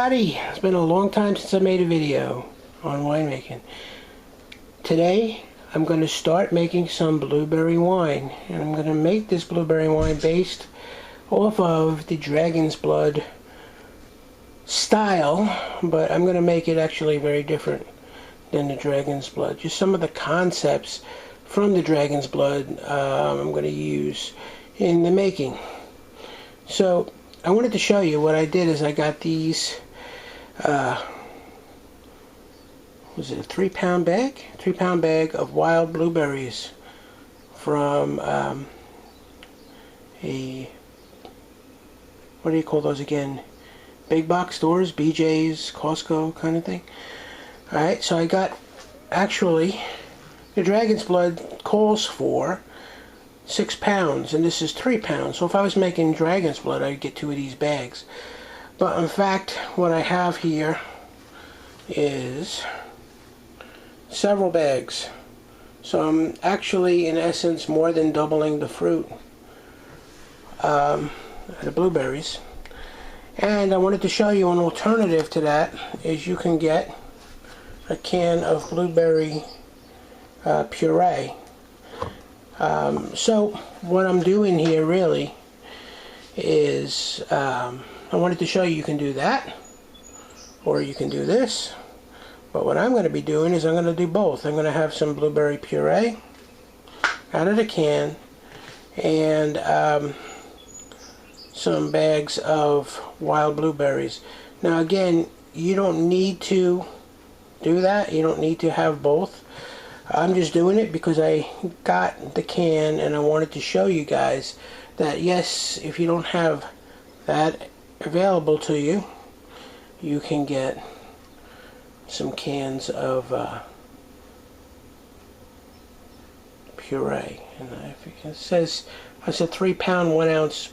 everybody, it's been a long time since I made a video on winemaking. Today I'm going to start making some blueberry wine, and I'm going to make this blueberry wine based off of the Dragon's Blood style, but I'm going to make it actually very different than the Dragon's Blood. Just some of the concepts from the Dragon's Blood I'm going to use in the making. So I wanted to show you what I did is I got these, was it a 3-pound bag? 3-pound bag of wild blueberries from what do you call those again? Big box stores, BJ's, Costco kind of thing. Alright, so I got, actually, the Dragon's Blood calls for 6 pounds, and this is 3 pounds. So if I was making Dragon's Blood, I'd get 2 of these bags. But in fact, what I have here is several bags. So I'm actually, in essence, more than doubling the fruit, the blueberries. And I wanted to show you an alternative to that is you can get a can of blueberry puree. So what I'm doing here really is I wanted to show you can do that, or you can do this, but what I'm going to be doing is I'm going to do both. I'm going to have some blueberry puree out of the can and some bags of wild blueberries. Now again, you don't need to do that. You don't need to have both. I'm just doing it because I got the can and I wanted to show you guys that yes, if you don't have that available to you, you can get some cans of puree. And it says it's a 3-pound 1-ounce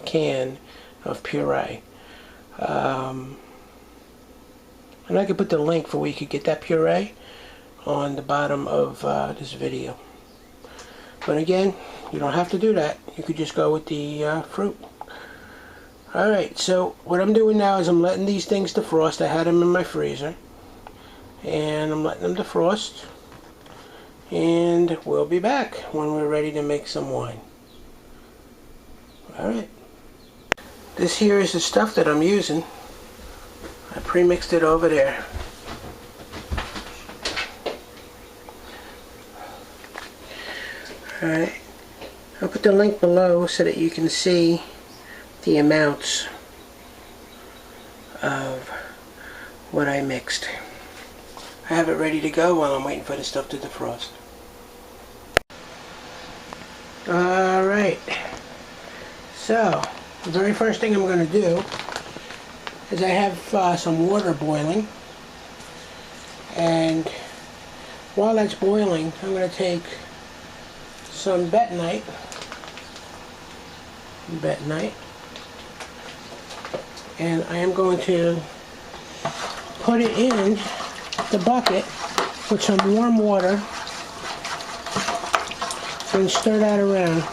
can of puree. And I could put the link for where you could get that puree on the bottom of this video. But again, you don't have to do that. You could just go with the fruit. Alright, so what I'm doing now is I'm letting these things defrost. I had them in my freezer. And I'm letting them defrost. And we'll be back when we're ready to make some wine. Alright. This here is the stuff that I'm using. I pre-mixed it over there. Alright, I'll put the link below so that you can see the amounts of what I mixed. I have it ready to go while I'm waiting for the stuff to defrost. Alright, so the very first thing I'm going to do is I have some water boiling, and while that's boiling I'm going to take some bentonite, and I am going to put it in the bucket with some warm water and stir that around.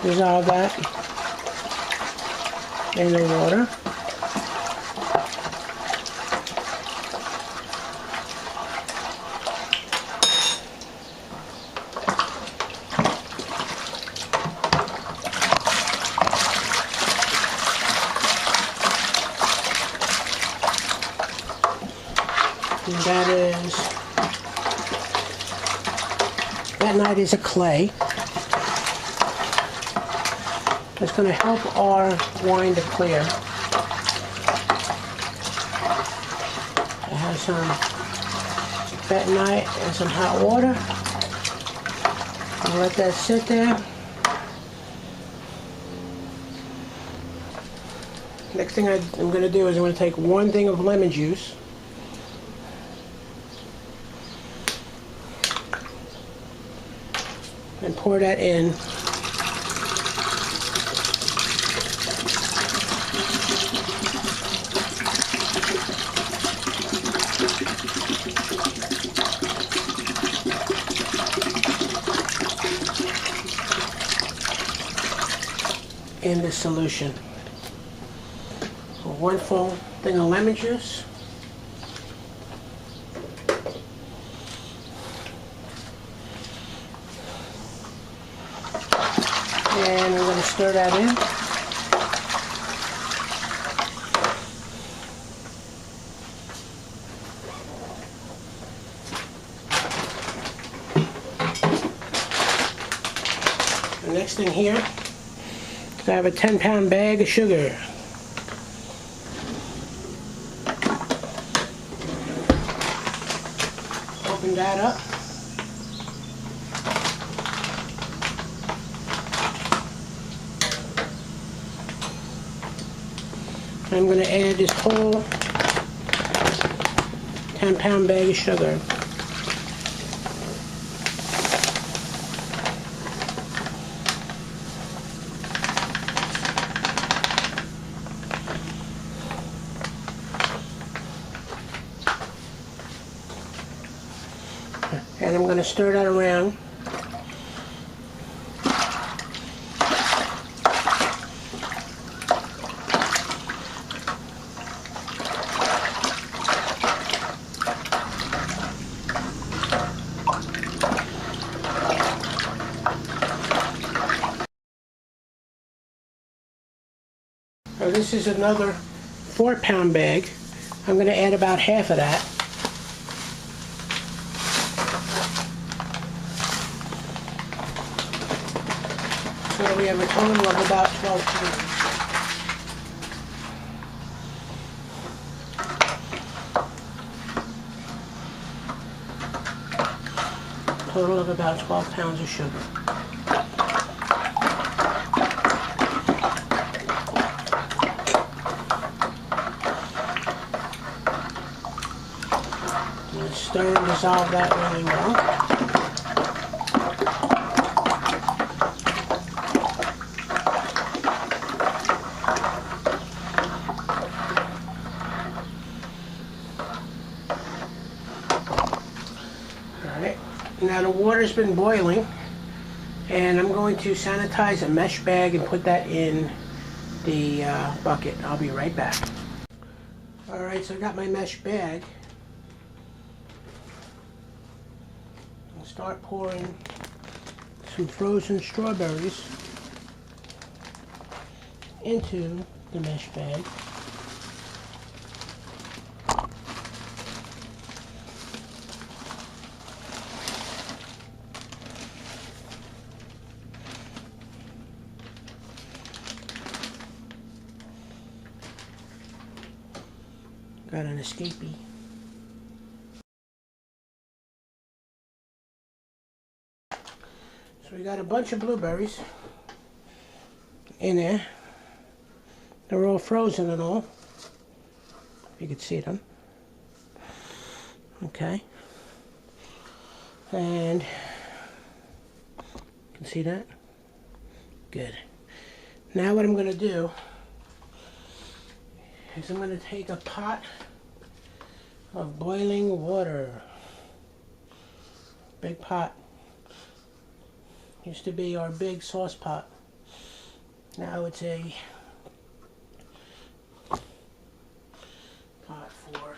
Dissolve that in the water. And that night is a clay. It's going to help our wine to clear. I have some bentonite and some hot water. I'll let that sit there. Next thing I'm going to do is I'm going to take 1 thing of lemon juice. and pour that in. In the solution. 1 full thing of lemon juice. And I'm going to stir that in. The next thing here, I have a 10-pound bag of sugar. Open that up. I'm going to add this whole 10-pound bag of sugar. And I'm going to stir that around. Now this is another 4-pound bag. I'm going to add about half of that. So we have a total of about 12 pounds. Total of about 12 pounds of sugar. Stir and dissolve that really well. Alright, now the water's been boiling, and I'm going to sanitize a mesh bag and put that in the bucket. I'll be right back. Alright, so I got my mesh bag. Start pouring some frozen strawberries into the mesh bag. Got an escapee. So we got a bunch of blueberries in there. They're all frozen and all, if you could see them. Okay. And you can see that? Good. Now what I'm going to do is I'm going to take a pot of boiling water. Big pot. Used to be our big sauce pot. Now it's a pot for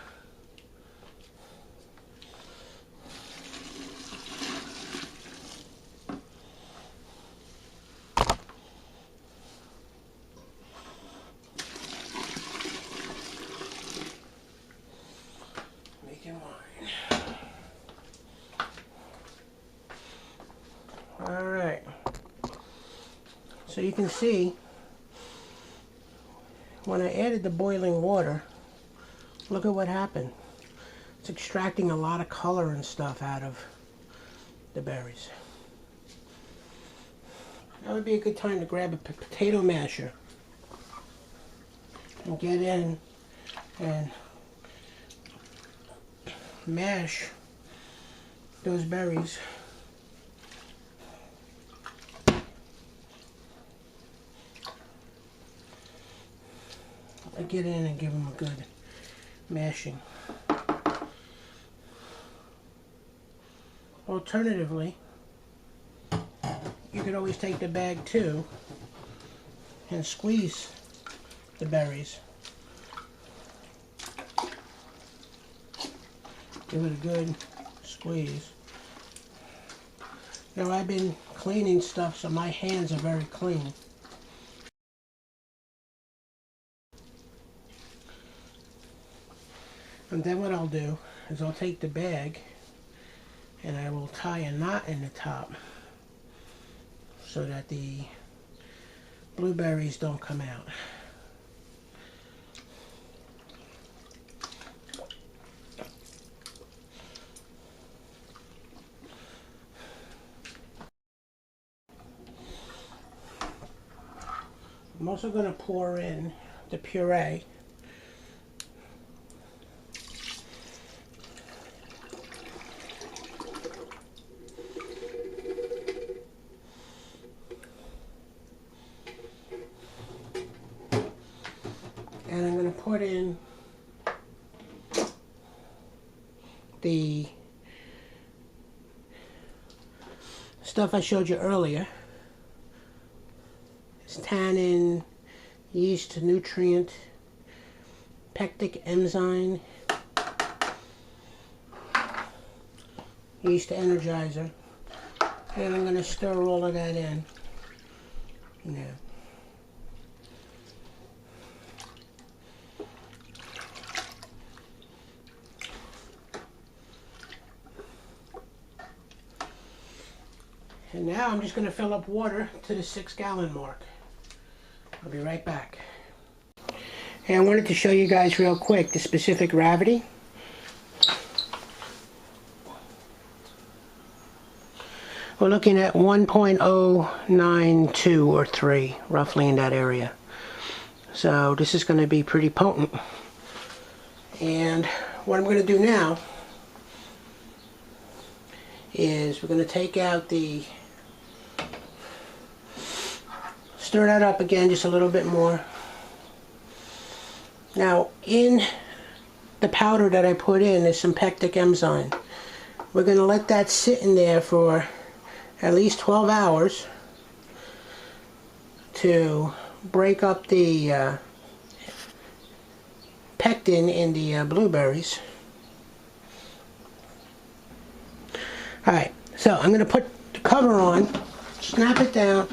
making wine. Alright, so you can see when I added the boiling water, look at what happened. It's extracting a lot of color and stuff out of the berries. That would be a good time to grab a potato masher and get in and mash those berries I get in and give them a good mashing. Alternatively, you could always take the bag too and squeeze the berries. Give it a good squeeze. Now I've been cleaning stuff, so my hands are very clean. And then what I'll do is I'll take the bag and I will tie a knot in the top so that the blueberries don't come out. I'm also going to pour in the puree. And I'm going to put in the stuff I showed you earlier. It's tannin, yeast, nutrient, pectic enzyme, yeast energizer. And I'm going to stir all of that in. Now. And now I'm just going to fill up water to the 6-gallon mark. I'll be right back. Hey, I wanted to show you guys real quick the specific gravity. We're looking at 1.092 or 3, roughly in that area. So this is going to be pretty potent. And what I'm going to do now is we're going to take out the, stir that up again just a little bit more. Now in the powder that I put in is some pectic enzyme. We're going to let that sit in there for at least 12 hours to break up the pectin in the blueberries. Alright, so I'm going to put the cover on, snap it down.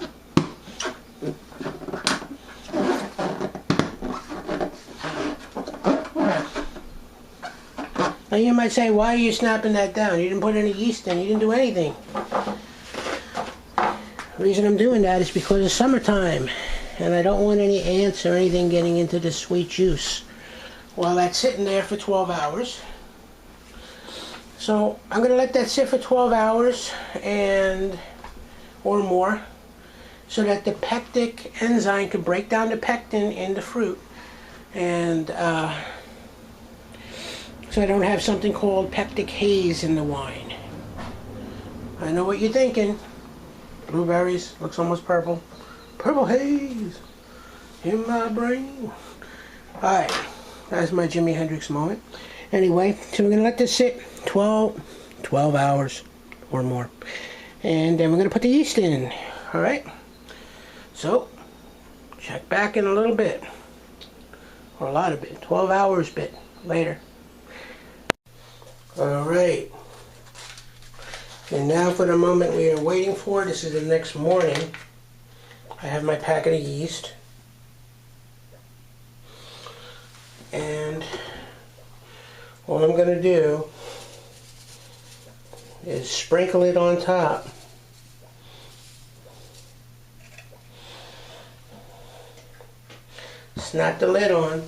Now you might say, why are you snapping that down? You didn't put any yeast in, you didn't do anything. The reason I'm doing that is because it's summertime and I don't want any ants or anything getting into the sweet juice while that's sitting there for 12 hours. So I'm going to let that sit for 12 hours or more so that the pectic enzyme can break down the pectin in the fruit, and so I don't have something called pectic haze in the wine. I know what you're thinking. Blueberries, looks almost purple. Purple haze in my brain. Alright, that's my Jimi Hendrix moment. Anyway, so we're going to let this sit 12 hours or more. And then we're going to put the yeast in. Alright? So, check back in a little bit. Or a lot of bit. 12 hours bit later. Alright. And now for the moment we are waiting for. This is the next morning. I have my packet of yeast. And what I'm going to do is sprinkle it on top. Snap the lid on.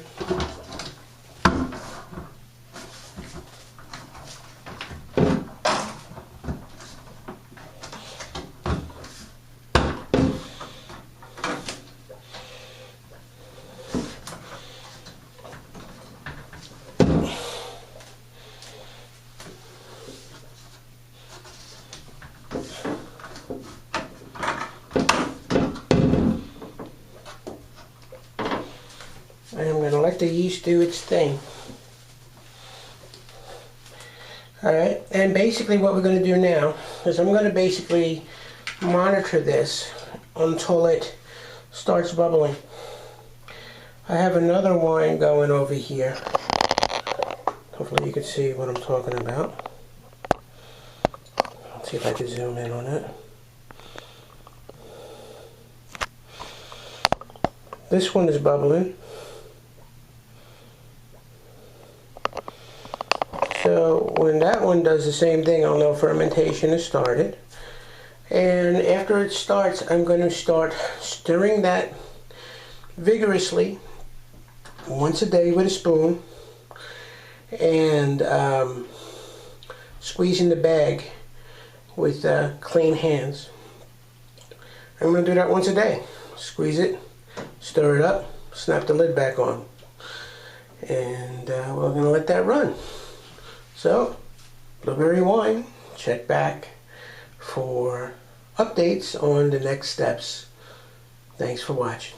And I'm going to let let the yeast do its thing. Alright, and basically what we're going to do now is I'm going to basically monitor this until it starts bubbling. I have another wine going over here. Hopefully you can see what I'm talking about. Let's see if I can zoom in on it. This one is bubbling. So when that one does the same thing, I'll know fermentation has started. And after it starts, I'm going to start stirring that vigorously once a day with a spoon, and squeezing the bag with clean hands. I'm going to do that once a day. Squeeze it, stir it up, snap the lid back on, and we're going to let that run. So, blueberry wine, check back for updates on the next steps. Thanks for watching.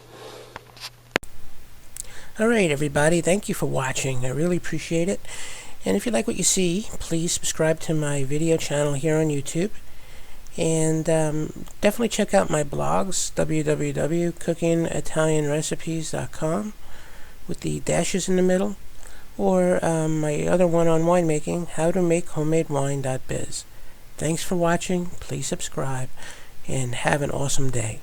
Alright everybody, thank you for watching. I really appreciate it. And if you like what you see, please subscribe to my video channel here on YouTube. And definitely check out my blogs, www.cookingitalianrecipes.com with the dashes in the middle. Or my other one on winemaking, howtomakehomemade.biz. Thanks for watching, please subscribe, and have an awesome day.